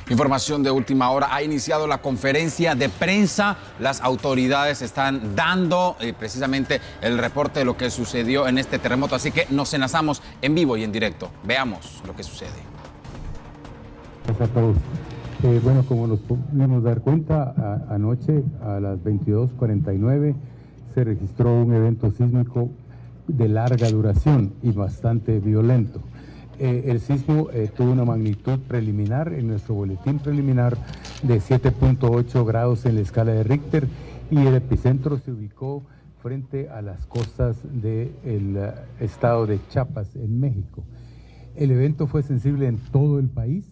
Información de última hora, ha iniciado la conferencia de prensa. Las autoridades están dando precisamente el reporte de lo que sucedió en este terremoto, así que nos enlazamos en vivo y en directo. Veamos lo que sucede. Gracias a todos. Bueno, como nos pudimos dar cuenta, anoche a las 22:49 se registró un evento sísmico de larga duración y bastante violento. El sismo tuvo una magnitud preliminar en nuestro boletín preliminar de 7.8 grados en la escala de Richter, y el epicentro se ubicó frente a las costas del estado de Chiapas, en México. El evento fue sensible en todo el país.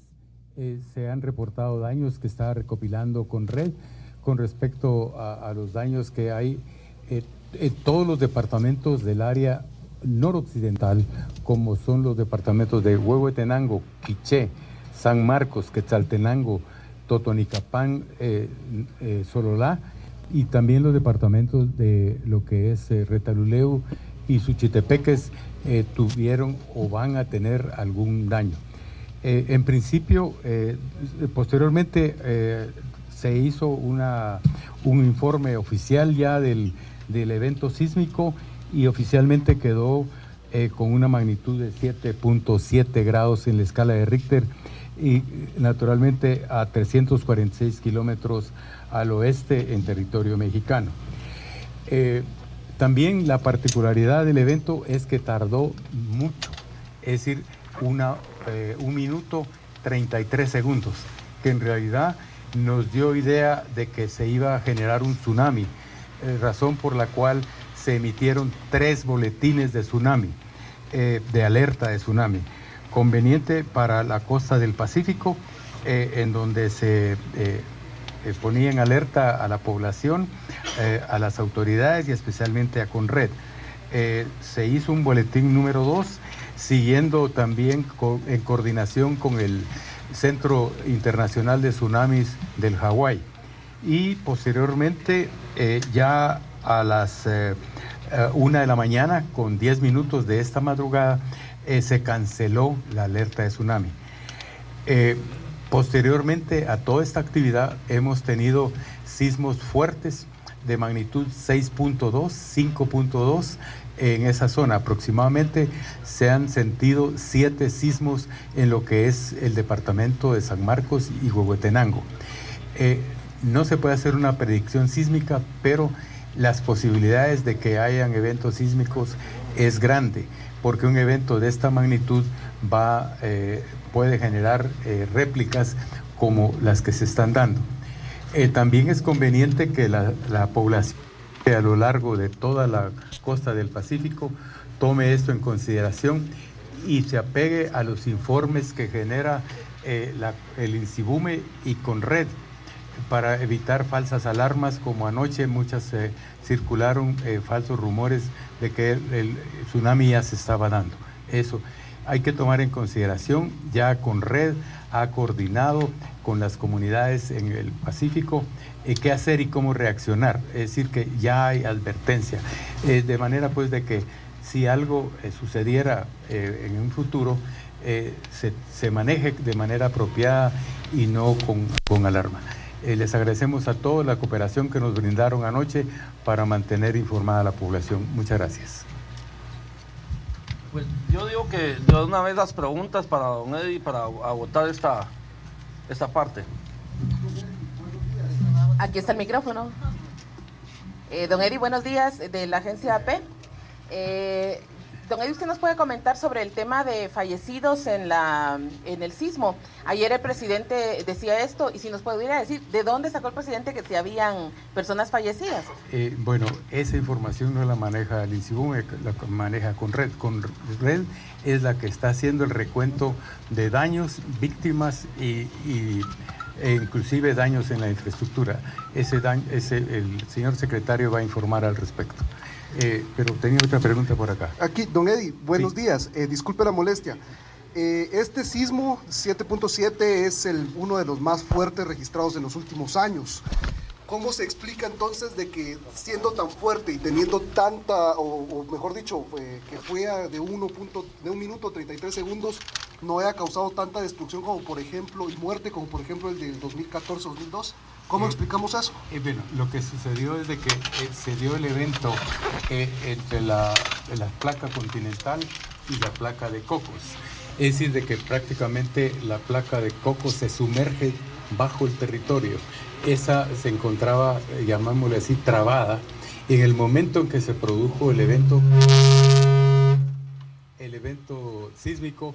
Se han reportado daños que está recopilando Conred con respecto a los daños que hay en todos los departamentos del área noroccidental, como son los departamentos de Huehuetenango, Quiché, San Marcos, Quetzaltenango, Totonicapán, Sololá, y también los departamentos de lo que es Retaluleu y Suchitepeques tuvieron o van a tener algún daño. En principio, posteriormente se hizo un informe oficial ya del evento sísmico, y oficialmente quedó con una magnitud de 7.7 grados en la escala de Richter, y naturalmente a 346 kilómetros al oeste en territorio mexicano. También la particularidad del evento es que tardó mucho, es decir, 1 minuto 33 segundos, que en realidad nos dio idea de que se iba a generar un tsunami, razón por la cual se emitieron 3 boletines de tsunami, de alerta de tsunami, conveniente para la costa del Pacífico, en donde se ponía en alerta a la población, a las autoridades y especialmente a Conred. Se hizo un boletín número 2, siguiendo también en coordinación con el Centro Internacional de Tsunamis del Hawái, y posteriormente ya a las 1 de la mañana, con 10 minutos de esta madrugada, se canceló la alerta de tsunami. Posteriormente a toda esta actividad hemos tenido sismos fuertes de magnitud 6.2, 5.2 en esa zona. Aproximadamente se han sentido 7 sismos en lo que es el departamento de San Marcos y Huehuetenango. No se puede hacer una predicción sísmica, pero las posibilidades de que hayan eventos sísmicos es grande, porque un evento de esta magnitud puede generar réplicas como las que se están dando. También es conveniente que la población a lo largo de toda la costa del Pacífico tome esto en consideración y se apegue a los informes que genera el INSIBUME y Conred, para evitar falsas alarmas, como anoche muchas circularon falsos rumores de que el tsunami ya se estaba dando. Eso hay que tomar en consideración. Ya Conred ha coordinado con las comunidades en el Pacífico qué hacer y cómo reaccionar, es decir, que ya hay advertencia, de manera pues de que si algo sucediera en un futuro, se maneje de manera apropiada y no con alarma. Les agradecemos a todos la cooperación que nos brindaron anoche para mantener informada a la población. Muchas gracias. Pues yo digo que de una vez las preguntas para don Eddie para agotar esta parte. Aquí está el micrófono. Don Eddie, buenos días, de la agencia AP. Don Eddie, ¿usted nos puede comentar sobre el tema de fallecidos en el sismo? Ayer el presidente decía esto, y si nos pudiera decir, ¿de dónde sacó el presidente que si habían personas fallecidas? Bueno, esa información no la maneja el INSIBUME, la maneja Conred. Conred es la que está haciendo el recuento de daños, víctimas e inclusive daños en la infraestructura. El señor secretario va a informar al respecto. Pero tenía otra pregunta por acá. Aquí, don Eddie, buenos Sí. días. Disculpe la molestia. Este sismo 7.7 es uno de los más fuertes registrados en los últimos años. ¿Cómo se explica entonces de que siendo tan fuerte y teniendo tanta, o mejor dicho, que fue de 1 minuto 33 segundos, no haya causado tanta destrucción como por ejemplo, y muerte como por ejemplo el del 2014-2012. ¿Cómo explicamos eso? Bueno, lo que sucedió es de que se dio el evento entre la placa continental y la placa de Cocos. Es decir, de que prácticamente la placa de Cocos se sumerge bajo el territorio. Esa se encontraba, llamámosle así, trabada. En el momento en que se produjo el evento sísmico,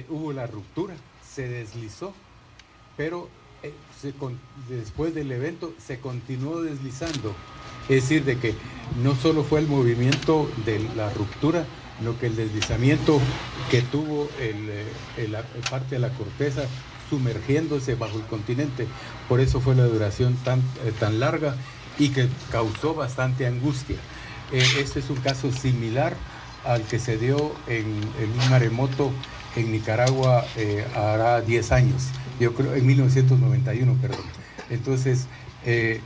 hubo la ruptura, se deslizó, pero después del evento se continuó deslizando. Es decir, de que no solo fue el movimiento de la ruptura, sino que el deslizamiento que tuvo parte de la corteza sumergiéndose bajo el continente. Por eso fue la duración tan larga y que causó bastante angustia. Este es un caso similar al que se dio en un maremoto en Nicaragua hará 10 años, yo creo, en 1991, perdón. Entonces, es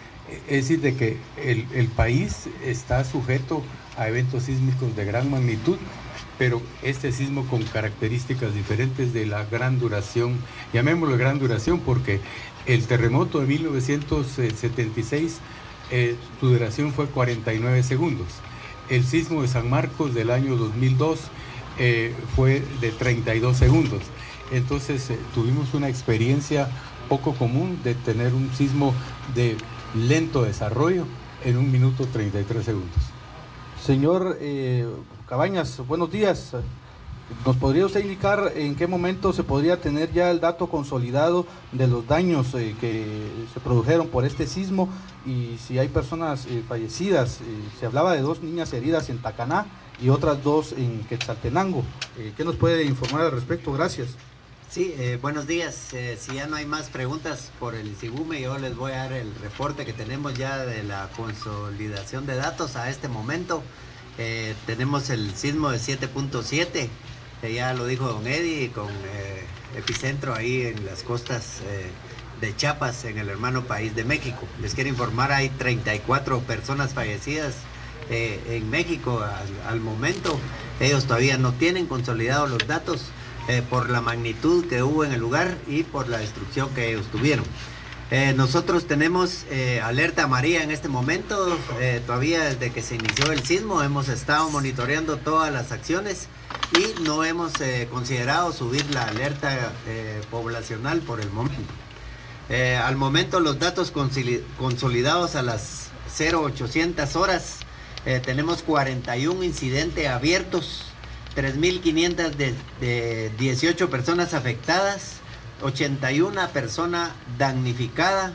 decir, de que el país está sujeto a eventos sísmicos de gran magnitud, pero este sismo con características diferentes de la gran duración, llamémoslo gran duración, porque el terremoto de 1976, su duración fue 49 segundos. El sismo de San Marcos del año 2002 fue de 32 segundos. Entonces tuvimos una experiencia poco común de tener un sismo de lento desarrollo en 1 minuto 33 segundos. Señor Cabañas, buenos días. ¿Nos podría usted indicar en qué momento se podría tener ya el dato consolidado de los daños que se produjeron por este sismo y si hay personas fallecidas? Se hablaba de 2 niñas heridas en Tacaná y otras 2 en Quetzaltenango. ¿Qué nos puede informar al respecto? Gracias. Sí, buenos días. Si ya no hay más preguntas por el INSIBUME, yo les voy a dar el reporte que tenemos ya de la consolidación de datos a este momento. Tenemos el sismo de 7.7, ya lo dijo don Eddie, con epicentro ahí en las costas de Chiapas, en el hermano país de México. Les quiero informar, hay 34 personas fallecidas en México al momento. Ellos todavía no tienen consolidados los datos por la magnitud que hubo en el lugar y por la destrucción que ellos tuvieron. Nosotros tenemos alerta amarilla en este momento. Todavía desde que se inició el sismo hemos estado monitoreando todas las acciones y no hemos considerado subir la alerta poblacional por el momento. Al momento los datos consolidados a las 0800 horas, tenemos 41 incidentes abiertos, 3.518 personas afectadas, 81 personas damnificadas.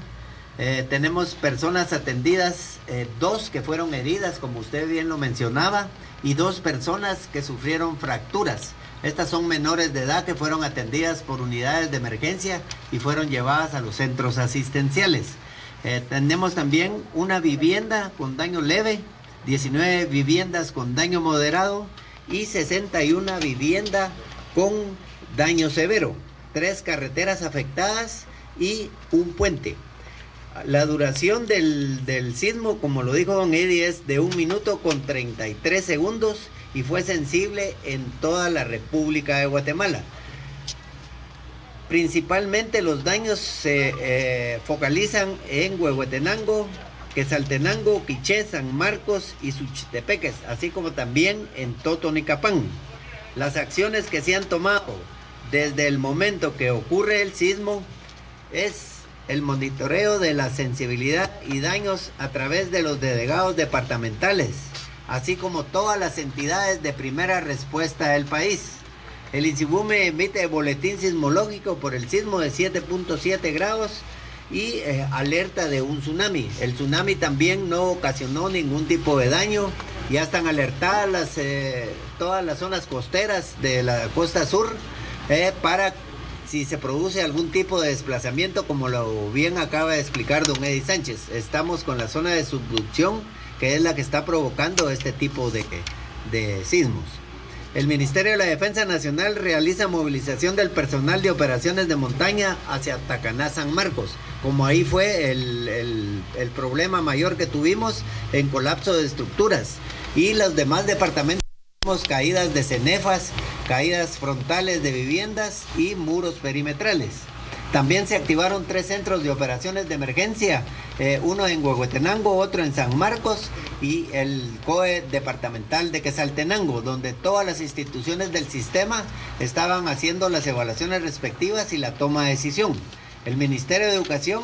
Tenemos personas atendidas, 2 que fueron heridas, como usted bien lo mencionaba, y 2 personas que sufrieron fracturas. Estas son menores de edad que fueron atendidas por unidades de emergencia y fueron llevadas a los centros asistenciales. Tenemos también una vivienda con daño leve, 19 viviendas con daño moderado y 61 viviendas con daño severo. 3 carreteras afectadas y un puente. La duración del sismo, como lo dijo don Eddie, es de 1 minuto con 33 segundos y fue sensible en toda la República de Guatemala. Principalmente los daños se focalizan en Huehuetenango, Quetzaltenango, Quiché, San Marcos y Suchitepeques, así como también en Totonicapán. Las acciones que se han tomado desde el momento que ocurre el sismo es el monitoreo de la sensibilidad y daños a través de los delegados departamentales, así como todas las entidades de primera respuesta del país. El INSIBUME emite boletín sismológico por el sismo de 7.7 grados y alerta de un tsunami. El tsunami también no ocasionó ningún tipo de daño. Ya están alertadas todas las zonas costeras de la costa sur para si se produce algún tipo de desplazamiento, como lo bien acaba de explicar don Eddie Sánchez. Estamos con la zona de subducción, que es la que está provocando este tipo de sismos. El Ministerio de la Defensa Nacional realiza movilización del personal de operaciones de montaña hacia Tacaná, San Marcos, como ahí fue el problema mayor que tuvimos en colapso de estructuras, y los demás departamentos caídas de cenefas, caídas frontales de viviendas y muros perimetrales. También se activaron 3 centros de operaciones de emergencia, uno en Huehuetenango, otro en San Marcos y el COE departamental de Quetzaltenango, donde todas las instituciones del sistema estaban haciendo las evaluaciones respectivas y la toma de decisión. El Ministerio de Educación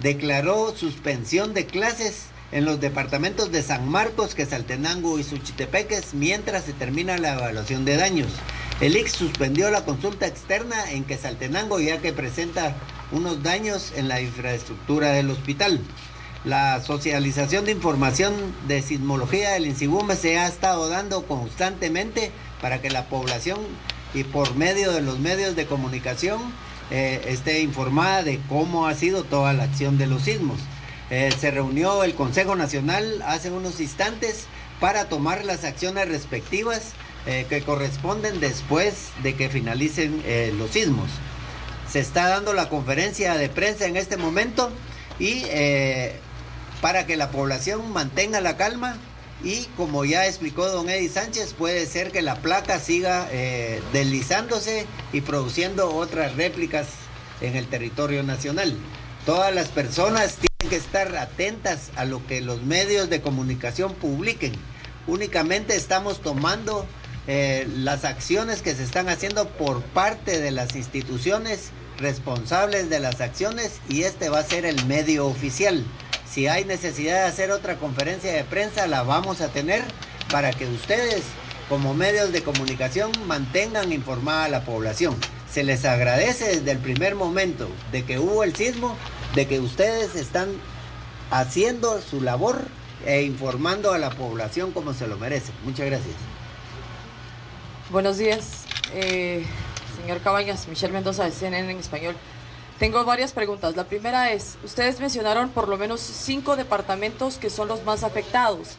declaró suspensión de clases en los departamentos de San Marcos, Quetzaltenango y Suchitepeques mientras se termina la evaluación de daños. El ICS suspendió la consulta externa en Quetzaltenango ya que presenta unos daños en la infraestructura del hospital. La socialización de información de sismología del INSIBUME se ha estado dando constantemente para que la población y por medio de los medios de comunicación esté informada de cómo ha sido toda la acción de los sismos. Se reunió el Consejo Nacional hace unos instantes para tomar las acciones respectivas que corresponden después de que finalicen los sismos. Se está dando la conferencia de prensa en este momento y para que la población mantenga la calma y como ya explicó don Eddie Sánchez, puede ser que la placa siga deslizándose y produciendo otras réplicas en el territorio nacional. Todas las personas tienen que estar atentas a lo que los medios de comunicación publiquen. Únicamente estamos tomando las acciones que se están haciendo por parte de las instituciones responsables de las acciones y este va a ser el medio oficial. Si hay necesidad de hacer otra conferencia de prensa, la vamos a tener para que ustedes, como medios de comunicación, mantengan informada a la población. Se les agradece desde el primer momento de que hubo el sismo, de que ustedes están haciendo su labor e informando a la población como se lo merece. Muchas gracias. Buenos días, señor Cabañas, Michelle Mendoza de CNN en español. Tengo varias preguntas. La primera es, ustedes mencionaron por lo menos 5 departamentos que son los más afectados.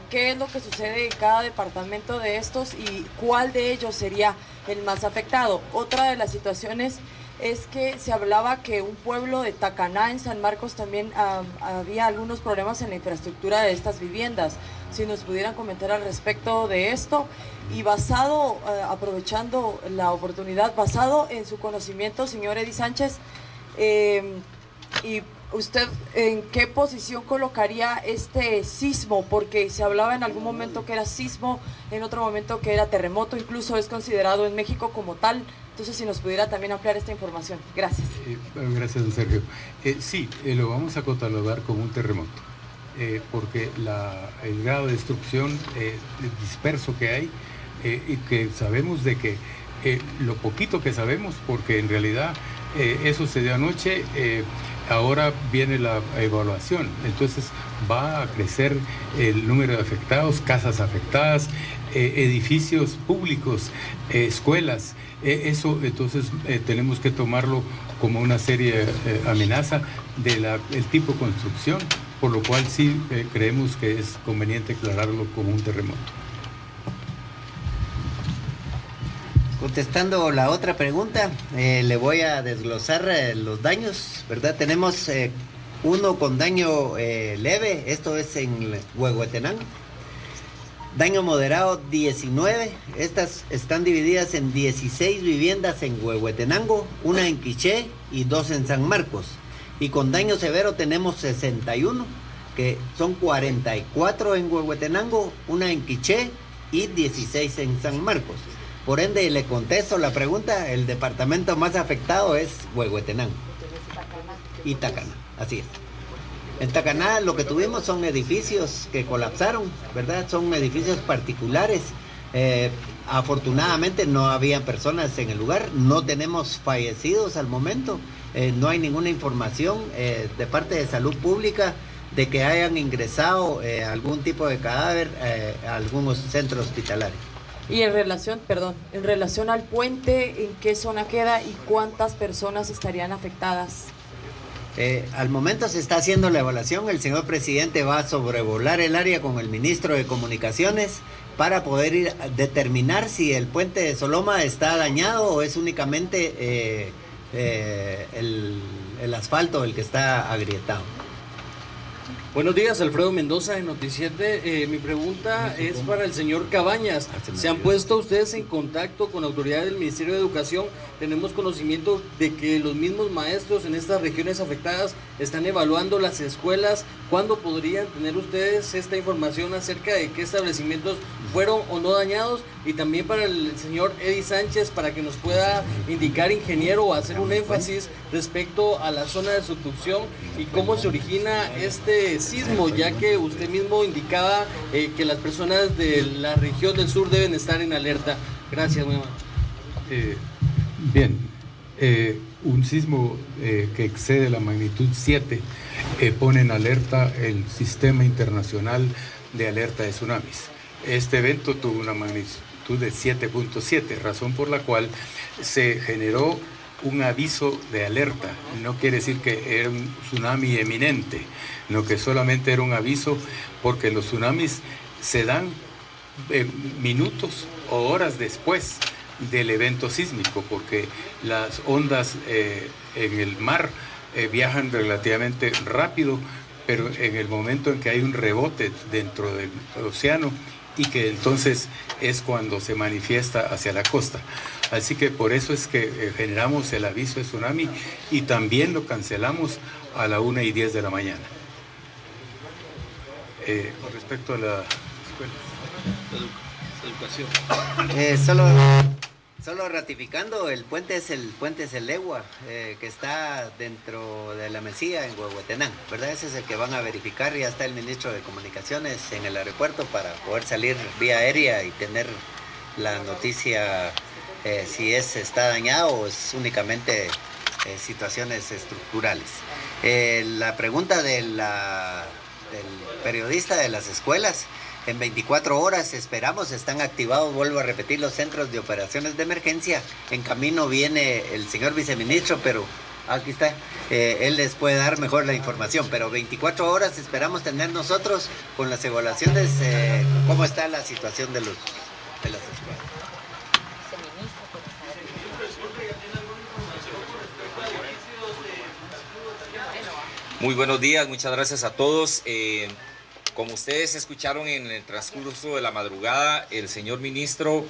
¿Qué es lo que sucede en cada departamento de estos y cuál de ellos sería el más afectado? Otra de las situaciones es que se hablaba que un pueblo de Tacaná en San Marcos también había algunos problemas en la infraestructura de estas viviendas. Si nos pudieran comentar al respecto de esto y basado, aprovechando la oportunidad, basado en su conocimiento, señor Eddie Sánchez, y ¿usted en qué posición colocaría este sismo? Porque se hablaba en algún momento que era sismo, en otro momento que era terremoto, incluso es considerado en México como tal. Entonces, si nos pudiera también ampliar esta información. Gracias. Gracias, don Sergio. Sí, lo vamos a catalogar como un terremoto, porque el grado de destrucción disperso que hay y que sabemos de que lo poquito que sabemos, porque en realidad eso se dio anoche, ahora viene la evaluación, entonces va a crecer el número de afectados, casas afectadas, edificios públicos, escuelas, eso entonces tenemos que tomarlo como una seria amenaza del tipo de construcción, por lo cual sí creemos que es conveniente declararlo como un terremoto. Contestando la otra pregunta, le voy a desglosar los daños, ¿verdad? Tenemos uno con daño leve, esto es en Huehuetenango. Daño moderado 19, estas están divididas en 16 viviendas en Huehuetenango, una en Quiché y 2 en San Marcos. Y con daño severo tenemos 61, que son 44 en Huehuetenango, una en Quiché y 16 en San Marcos. Por ende, le contesto la pregunta, el departamento más afectado es Huehuetenango y Tacaná, así es. En Tacaná lo que tuvimos son edificios que colapsaron, ¿verdad? Son edificios particulares. Afortunadamente no había personas en el lugar, no tenemos fallecidos al momento, no hay ninguna información de parte de salud pública de que hayan ingresado algún tipo de cadáver a algunos centros hospitalarios. Y en relación al puente, ¿en qué zona queda y cuántas personas estarían afectadas? Al momento se está haciendo la evaluación, el señor presidente va a sobrevolar el área con el ministro de Comunicaciones para poder ir a determinar si el puente de Soloma está dañado o es únicamente el asfalto el que está agrietado. Buenos días, Alfredo Mendoza de Noticiete. Mi pregunta es para el señor Cabañas. ¿Se han puesto ustedes en contacto con autoridades del Ministerio de Educación? Tenemos conocimiento de que los mismos maestros en estas regiones afectadas están evaluando las escuelas. ¿Cuándo podrían tener ustedes esta información acerca de qué establecimientos fueron o no dañados? Y también para el señor Eddie Sánchez, para que nos pueda indicar, ingeniero, o hacer un énfasis respecto a la zona de subducción y cómo se origina este sismo, ya que usted mismo indicaba que las personas de la región del sur deben estar en alerta. Gracias, muy amable. Bien, un sismo que excede la magnitud 7 pone en alerta el Sistema Internacional de Alerta de Tsunamis. Este evento tuvo una magnitud de 7.7, razón por la cual se generó un aviso de alerta. No quiere decir que era un tsunami eminente, no, que solamente era un aviso, porque los tsunamis se dan minutos o horas después del evento sísmico, porque las ondas en el mar viajan relativamente rápido, pero en el momento en que hay un rebote dentro del océano, y que entonces es cuando se manifiesta hacia la costa. Así que por eso es que generamos el aviso de tsunami y también lo cancelamos a la 1:10 de la mañana. Con respecto a la educación. Solo ratificando, el puente es el Legua, que está dentro de la Mesía en Huehuetenango, ¿verdad? Ese es el que van a verificar. Ya está el ministro de Comunicaciones en el aeropuerto para poder salir vía aérea y tener la noticia si está dañado o es únicamente situaciones estructurales. La pregunta del periodista de las escuelas. En 24 horas esperamos, están activados, vuelvo a repetir, los centros de operaciones de emergencia. En camino viene el señor viceministro, pero aquí está, él les puede dar mejor la información. Pero 24 horas esperamos tener nosotros con las evaluaciones, cómo está la situación de las escuelas. Muy buenos días, muchas gracias a todos. Como ustedes escucharon en el transcurso de la madrugada, el señor ministro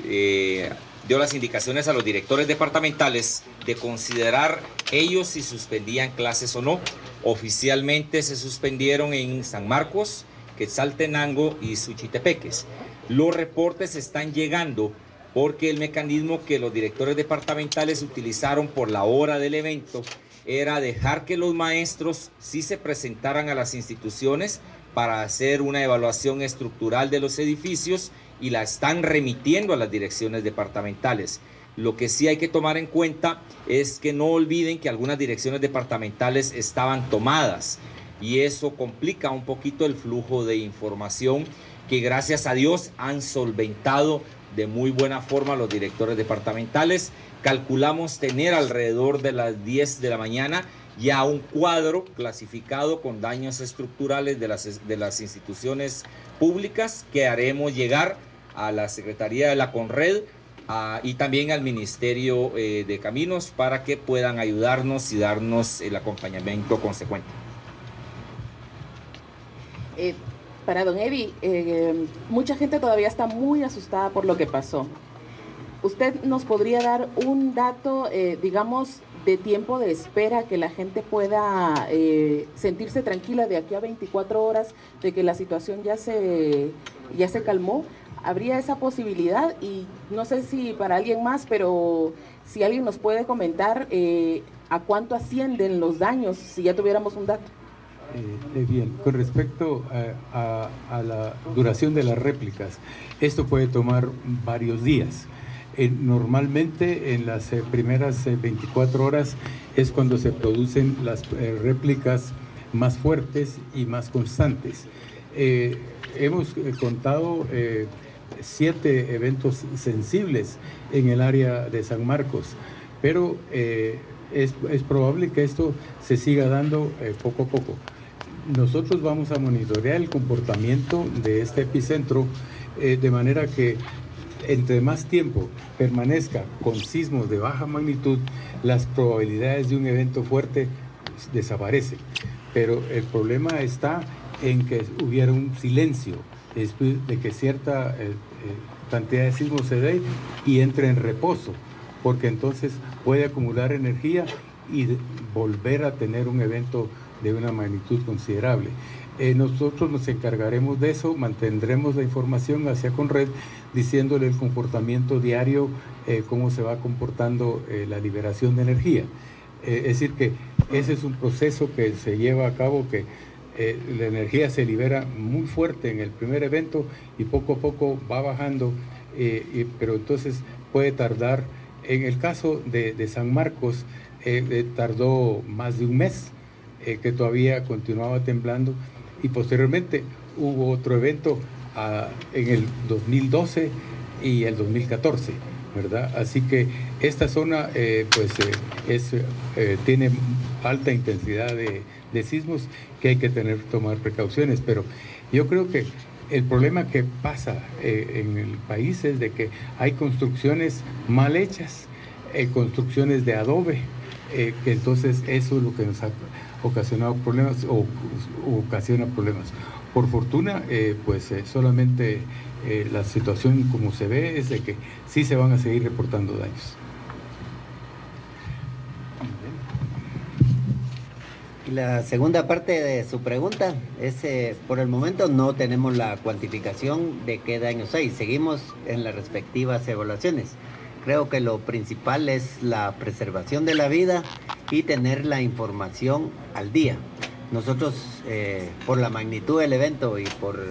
dio las indicaciones a los directores departamentales de considerar ellos si suspendían clases o no. Oficialmente se suspendieron en San Marcos, Quetzaltenango y Suchitepeques. Los reportes están llegando porque el mecanismo que los directores departamentales utilizaron por la hora del evento era dejar que los maestros sí se presentaran a las instituciones para hacer una evaluación estructural de los edificios y la están remitiendo a las direcciones departamentales. Lo que sí hay que tomar en cuenta es que no olviden que algunas direcciones departamentales estaban tomadas y eso complica un poquito el flujo de información que gracias a Dios han solventado de muy buena forma los directores departamentales. Calculamos tener alrededor de las 10 de la mañana ya un cuadro clasificado con daños estructurales de las instituciones públicas que haremos llegar a la Secretaría de la Conred y también al Ministerio de Caminos para que puedan ayudarnos y darnos el acompañamiento consecuente. Para don Eddie, mucha gente todavía está muy asustada por lo que pasó. ¿Usted nos podría dar un dato, digamos, de tiempo de espera que la gente pueda sentirse tranquila de aquí a 24 horas de que la situación ya se calmó? ¿Habría esa posibilidad? Y no sé si para alguien más, pero si alguien nos puede comentar a cuánto ascienden los daños, si ya tuviéramos un dato. Bien, con respecto a la duración de las réplicas, esto puede tomar varios días. Normalmente en las primeras 24 horas es cuando se producen las réplicas más fuertes y más constantes. Hemos contado 7 eventos sensibles en el área de San Marcos, pero es probable que esto se siga dando poco a poco. Nosotros vamos a monitorear el comportamiento de este epicentro de manera que entre más tiempo permanezca con sismos de baja magnitud, las probabilidades de un evento fuerte desaparecen. pero el problema está en que hubiera un silencio después de que cierta cantidad de sismos se dé y entre en reposo, porque entonces puede acumular energía y volver a tener un evento de una magnitud considerable. Nosotros nos encargaremos de eso, mantendremos la información hacia Conred, diciéndole el comportamiento diario, cómo se va comportando la liberación de energía. Es decir que ese es un proceso que se lleva a cabo, que la energía se libera muy fuerte en el primer evento y poco a poco va bajando, pero entonces puede tardar. En el caso de San Marcos, tardó más de un mes, que todavía continuaba temblando, y posteriormente hubo otro evento en el 2012 y el 2014, ¿verdad? Así que esta zona tiene alta intensidad de sismos que hay que tomar precauciones, pero yo creo que el problema que pasa en el país es de que hay construcciones mal hechas, construcciones de adobe, que entonces eso es lo que nos ha ocasionado problemas o ocasiona problemas. Por fortuna, solamente la situación como se ve es de que sí se van a seguir reportando daños. Y la segunda parte de su pregunta es, por el momento no tenemos la cuantificación de qué daños hay, seguimos en las respectivas evaluaciones. Creo que lo principal es la preservación de la vida y tener la información al día. Nosotros, por la magnitud del evento y por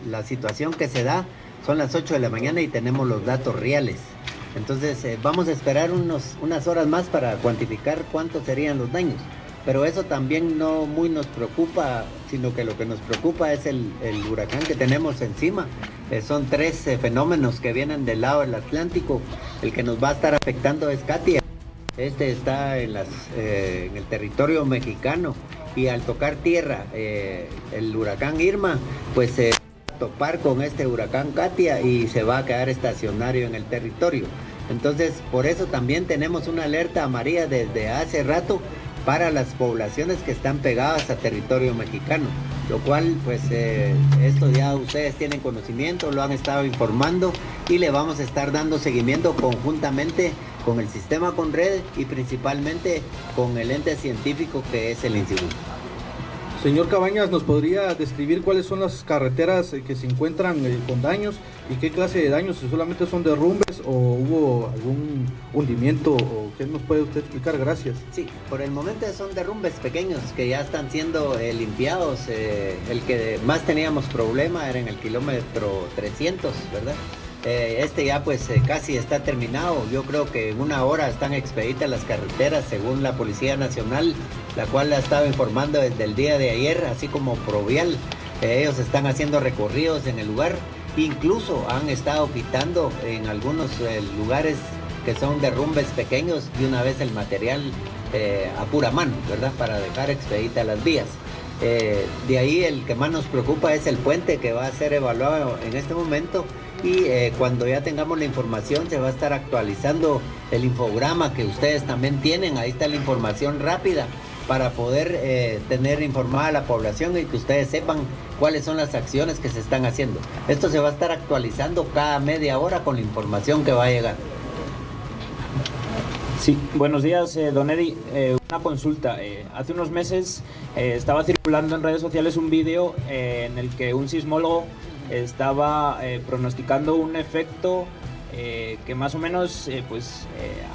la situación que se da, son las 8 de la mañana y tenemos los datos reales. Entonces, vamos a esperar unas horas más para cuantificar cuántos serían los daños. Pero eso también no muy nos preocupa, sino que lo que nos preocupa es el huracán que tenemos encima. Son 3 fenómenos que vienen del lado del Atlántico. El que nos va a estar afectando es Katia. Este está en el territorio mexicano, y al tocar tierra el huracán Irma, pues se va a topar con este huracán Katia y se va a quedar estacionario en el territorio. Entonces, por eso también tenemos una alerta amarilla desde hace rato para las poblaciones que están pegadas a territorio mexicano, lo cual pues esto ya ustedes tienen conocimiento, lo han estado informando y le vamos a estar dando seguimiento conjuntamente con el sistema Conred y principalmente con el ente científico que es el instituto. Señor Cabañas, ¿nos podría describir cuáles son las carreteras que se encuentran con daños y qué clase de daños? ¿Si solamente son derrumbes o hubo algún hundimiento? ¿O qué nos puede usted explicar? Gracias. Sí, por el momento son derrumbes pequeños que ya están siendo limpiados. El que más teníamos problema era en el kilómetro 300, ¿verdad? Este ya pues casi está terminado. Yo creo que en una hora están expeditas las carreteras según la Policía Nacional, la cual ha estado informando desde el día de ayer, así como Provial. Ellos están haciendo recorridos en el lugar, incluso han estado quitando en algunos lugares que son derrumbes pequeños de una vez el material a pura mano, ¿verdad? Para dejar expeditas las vías. De ahí el que más nos preocupa es el puente, que va a ser evaluado en este momento, y cuando ya tengamos la información se va a estar actualizando el infograma que ustedes también tienen. Ahí está la información rápida para poder tener informada a la población y que ustedes sepan cuáles son las acciones que se están haciendo. Esto se va a estar actualizando cada media hora con la información que va a llegar. Sí, buenos días, don Eddie. Una consulta. Hace unos meses estaba circulando en redes sociales un vídeo en el que un sismólogo estaba pronosticando un efecto que más o menos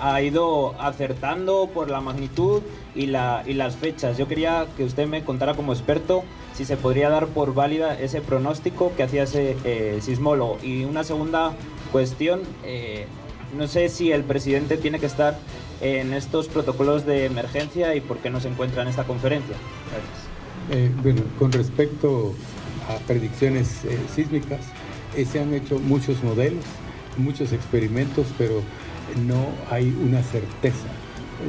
ha ido acertando por la magnitud y las fechas. Yo quería que usted me contara como experto si se podría dar por válida ese pronóstico que hacía ese sismólogo. Y una segunda cuestión, no sé si el presidente tiene que estar en estos protocolos de emergencia y por qué no se encuentra en esta conferencia. Gracias. Bueno, con respecto a predicciones sísmicas, se han hecho muchos modelos, muchos experimentos, pero no hay una certeza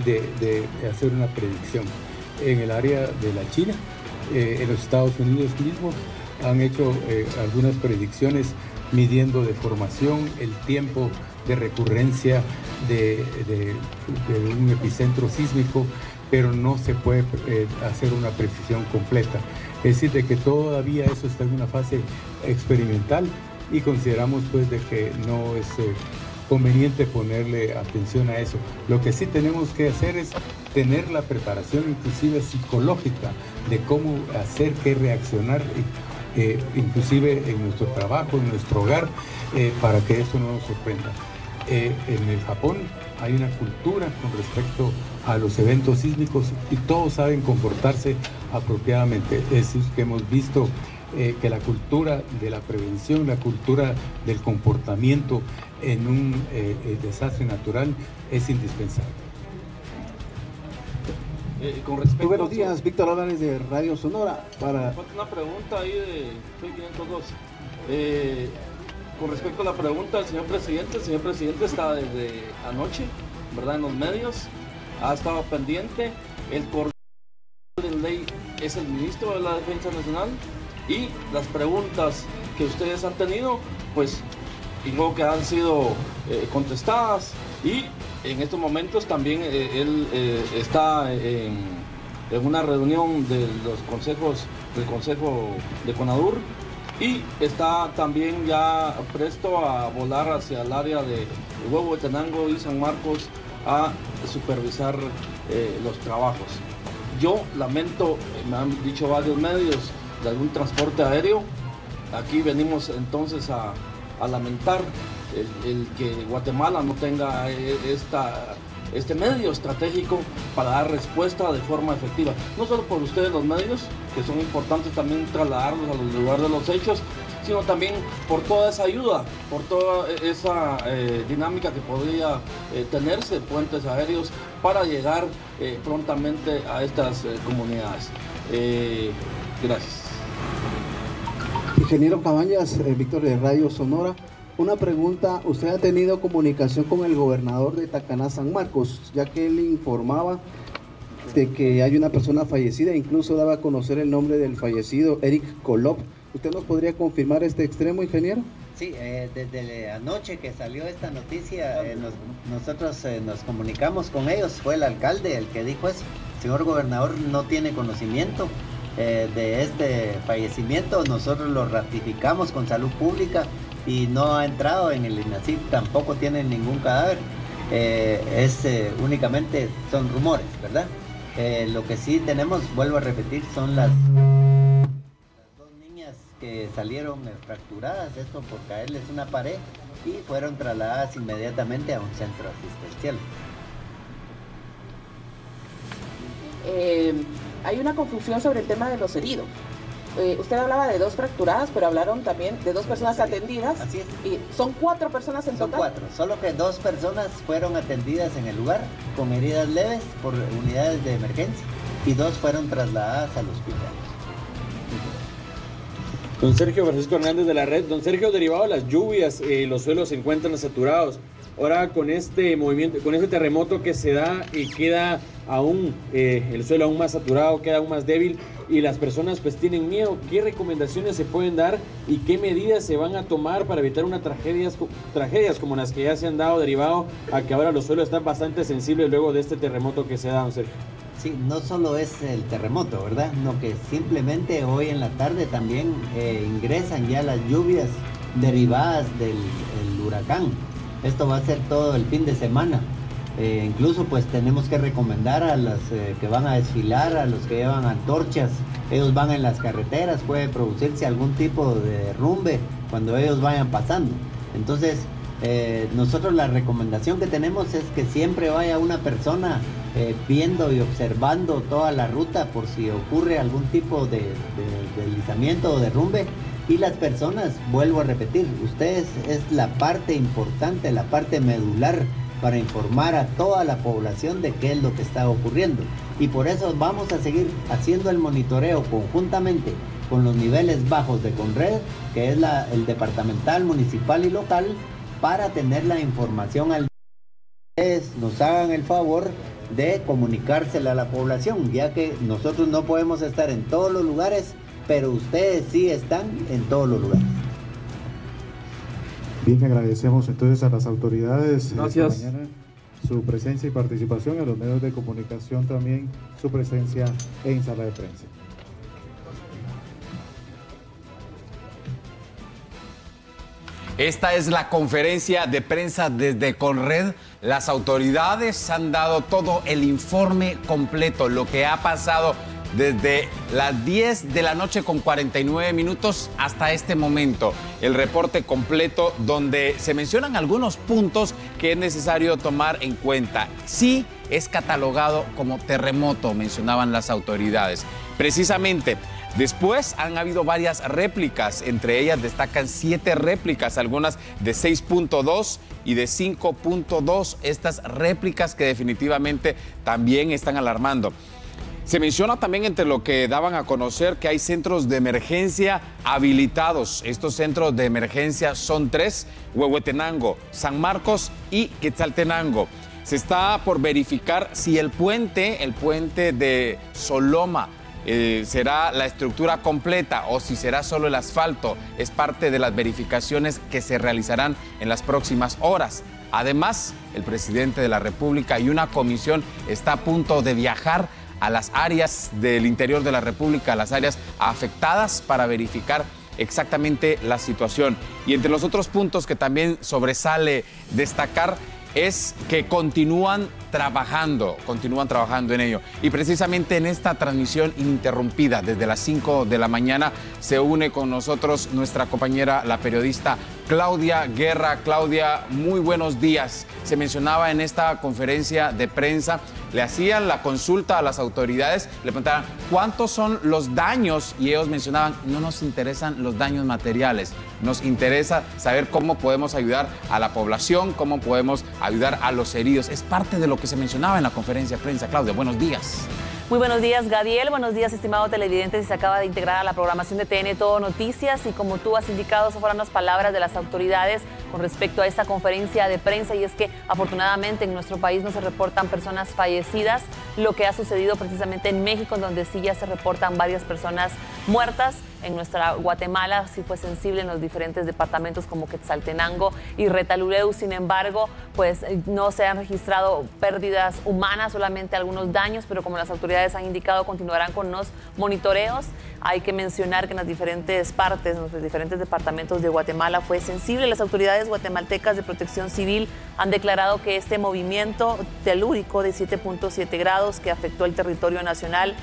de hacer una predicción. En el área de la China, en los Estados Unidos mismos, han hecho algunas predicciones midiendo deformación, el tiempo de recurrencia de un epicentro sísmico, pero no se puede hacer una precisión completa. Es decir, de que todavía eso está en una fase experimental y consideramos pues de que no es conveniente ponerle atención a eso. Lo que sí tenemos que hacer es tener la preparación inclusive psicológica de cómo hacer, qué reaccionar, inclusive en nuestro trabajo, en nuestro hogar, para que esto no nos sorprenda. En el Japón hay una cultura con respecto a los eventos sísmicos y todos saben comportarse apropiadamente. Es decir, que hemos visto que la cultura de la prevención, la cultura del comportamiento en un desastre natural es indispensable. Con respecto buenos días, Víctor Álvarez de Radio Sonora. Una pregunta ahí de 502. Con respecto a la pregunta del señor presidente, el señor presidente está desde anoche, ¿verdad?, en los medios, ha estado pendiente. El coordinador de ley es el ministro de la Defensa Nacional y las preguntas que ustedes han tenido, pues digo que han sido contestadas, y en estos momentos también él está en una reunión de los consejos del Consejo de CONADUR y está también ya presto a volar hacia el área de Huehuetenango y San Marcos a supervisar los trabajos. Yo lamento, me han dicho varios medios, de algún transporte aéreo. Aquí venimos entonces a lamentar el que Guatemala no tenga este medio estratégico para dar respuesta de forma efectiva. No solo por ustedes los medios, que son importantes también trasladarlos a los lugares de los hechos, sino también por toda esa ayuda, por toda esa dinámica que podría tenerse puentes aéreos para llegar prontamente a estas comunidades. Gracias. Ingeniero Cabañas, Víctor de Radio Sonora. Una pregunta, ¿usted ha tenido comunicación con el gobernador de Tacaná, San Marcos, ya que él informaba de que hay una persona fallecida, incluso daba a conocer el nombre del fallecido, Eric Kolop? ¿Usted nos podría confirmar este extremo, ingeniero? Sí, desde anoche que salió esta noticia, nosotros nos comunicamos con ellos, fue el alcalde el que dijo eso. El señor gobernador no tiene conocimiento de este fallecimiento, nosotros lo ratificamos con Salud Pública y no ha entrado en el INACIP, tampoco tiene ningún cadáver, únicamente son rumores, ¿verdad? Lo que sí tenemos, vuelvo a repetir, son las dos niñas que salieron fracturadas, esto por caerles una pared, y fueron trasladadas inmediatamente a un centro asistencial. Hay una confusión sobre el tema de los heridos. Usted hablaba de 2 fracturadas, pero hablaron también de 2 personas atendidas. Así es. Y son 4 personas en total. Son 4, solo que 2 personas fueron atendidas en el lugar con heridas leves por unidades de emergencia y 2 fueron trasladadas al hospital. Don Sergio Francisco Hernández de la Red. Don Sergio, derivado de las lluvias, los suelos se encuentran saturados. Ahora con este movimiento, con este terremoto que se da, queda aún el suelo aún más saturado, queda aún más débil y las personas pues tienen miedo. ¿Qué recomendaciones se pueden dar y qué medidas se van a tomar para evitar unas tragedias como las que ya se han dado derivado a que ahora los suelos están bastante sensibles luego de este terremoto que se da, don Sergio? Sí, no solo es el terremoto, ¿verdad? No, que simplemente hoy en la tarde también ingresan ya las lluvias derivadas del huracán. Esto va a ser todo el fin de semana. Incluso pues tenemos que recomendar a los que van a desfilar, a los que llevan antorchas, ellos van en las carreteras, puede producirse algún tipo de derrumbe cuando ellos vayan pasando. Entonces nosotros la recomendación que tenemos es que siempre vaya una persona viendo y observando toda la ruta por si ocurre algún tipo de deslizamiento o derrumbe. Y las personas, vuelvo a repetir, ustedes es la parte importante, la parte medular para informar a toda la población de qué es lo que está ocurriendo. Y por eso vamos a seguir haciendo el monitoreo conjuntamente con los niveles bajos de Conred, que es el departamental, municipal y local, para tener la información al día. Ustedes nos hagan el favor de comunicársela a la población, ya que nosotros no podemos estar en todos los lugares, pero ustedes sí están en todos los lugares. Bien, agradecemos entonces a las autoridades. Gracias. Esta mañana su presencia y participación, en los medios de comunicación también su presencia en sala de prensa. Esta es la conferencia de prensa desde Conred. Las autoridades han dado todo el informe completo, lo que ha pasado desde las 10 de la noche con 49 minutos hasta este momento. El reporte completo donde se mencionan algunos puntos que es necesario tomar en cuenta. Sí es catalogado como terremoto, mencionaban las autoridades. Precisamente, después han habido varias réplicas, entre ellas destacan 7 réplicas, algunas de 6.2 y de 5.2, estas réplicas que definitivamente también están alarmando. Se menciona también entre lo que daban a conocer que hay centros de emergencia habilitados. Estos centros de emergencia son 3, Huehuetenango, San Marcos y Quetzaltenango. Se está por verificar si el puente de Soloma, será la estructura completa o si será solo el asfalto. Es parte de las verificaciones que se realizarán en las próximas horas. Además, el presidente de la República y una comisión está a punto de viajar a las áreas del interior de la República, a las áreas afectadas para verificar exactamente la situación. Y entre los otros puntos que también sobresale destacar es que continúan trabajando en ello. Y precisamente en esta transmisión ininterrumpida desde las 5 de la mañana se une con nosotros nuestra compañera, la periodista Claudia Guerra. Claudia, muy buenos días. Se mencionaba en esta conferencia de prensa, le hacían la consulta a las autoridades, le preguntaban cuántos son los daños y ellos mencionaban, no nos interesan los daños materiales, nos interesa saber cómo podemos ayudar a la población, cómo podemos ayudar a los heridos. Es parte de lo que se mencionaba en la conferencia de prensa. Claudia, buenos días. Muy buenos días, Gadiel. Buenos días, estimado televidente. Se acaba de integrar a la programación de TN Todo Noticias y como tú has indicado, esas fueron las palabras de las autoridades con respecto a esta conferencia de prensa, y es que afortunadamente en nuestro país no se reportan personas fallecidas, lo que ha sucedido precisamente en México, en donde sí ya se reportan varias personas muertas. En nuestra Guatemala sí fue sensible en los diferentes departamentos como Quetzaltenango y Retaluleu. Sin embargo, pues no se han registrado pérdidas humanas, solamente algunos daños, pero como las autoridades han indicado, continuarán con los monitoreos. Hay que mencionar que en las diferentes partes, en los diferentes departamentos de Guatemala fue sensible. Las autoridades guatemaltecas de Protección Civil han declarado que este movimiento telúrico de 7.7 grados que afectó el territorio nacional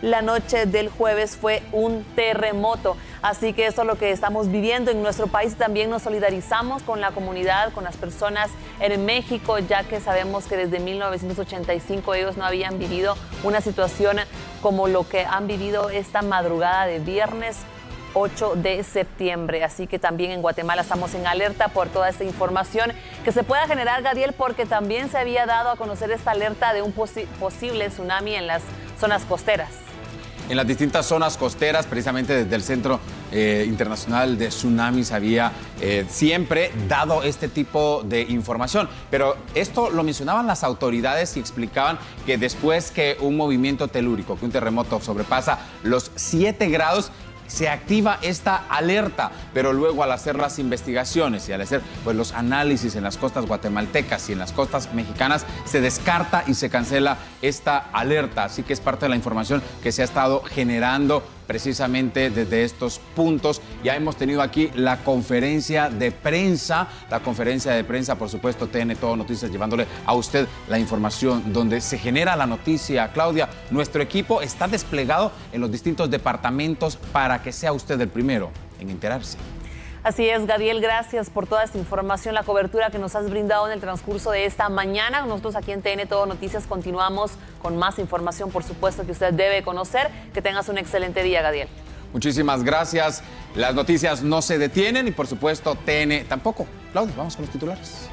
la noche del jueves fue un terremoto. Así que esto es lo que estamos viviendo en nuestro país. También nos solidarizamos con la comunidad, con las personas en México, ya que sabemos que desde 1985 ellos no habían vivido una situación como lo que han vivido esta madrugada de viernes 8 de septiembre. Así que también en Guatemala estamos en alerta por toda esta información que se pueda generar, Gadiel, porque también se había dado a conocer esta alerta de un posible tsunami en las zonas costeras. En las distintas zonas costeras, precisamente desde el Centro Internacional de Tsunamis había siempre dado este tipo de información. Pero esto lo mencionaban las autoridades y explicaban que después que un movimiento telúrico, que un terremoto sobrepasa los 7 grados, se activa esta alerta, pero luego al hacer las investigaciones y al hacer pues, los análisis en las costas guatemaltecas y en las costas mexicanas, se descarta y se cancela esta alerta. Así que es parte de la información que se ha estado generando precisamente desde estos puntos. Ya hemos tenido aquí la conferencia de prensa, por supuesto, TN Todo Noticias, llevándole a usted la información donde se genera la noticia. Claudia, nuestro equipo está desplegado en los distintos departamentos para que sea usted el primero en enterarse. Así es, Gadiel, gracias por toda esta información, la cobertura que nos has brindado en el transcurso de esta mañana. Nosotros aquí en TN Todo Noticias continuamos con más información, por supuesto, que usted debe conocer. Que tengas un excelente día, Gadiel. Muchísimas gracias. Las noticias no se detienen y, por supuesto, TN tampoco. Claudia, vamos con los titulares.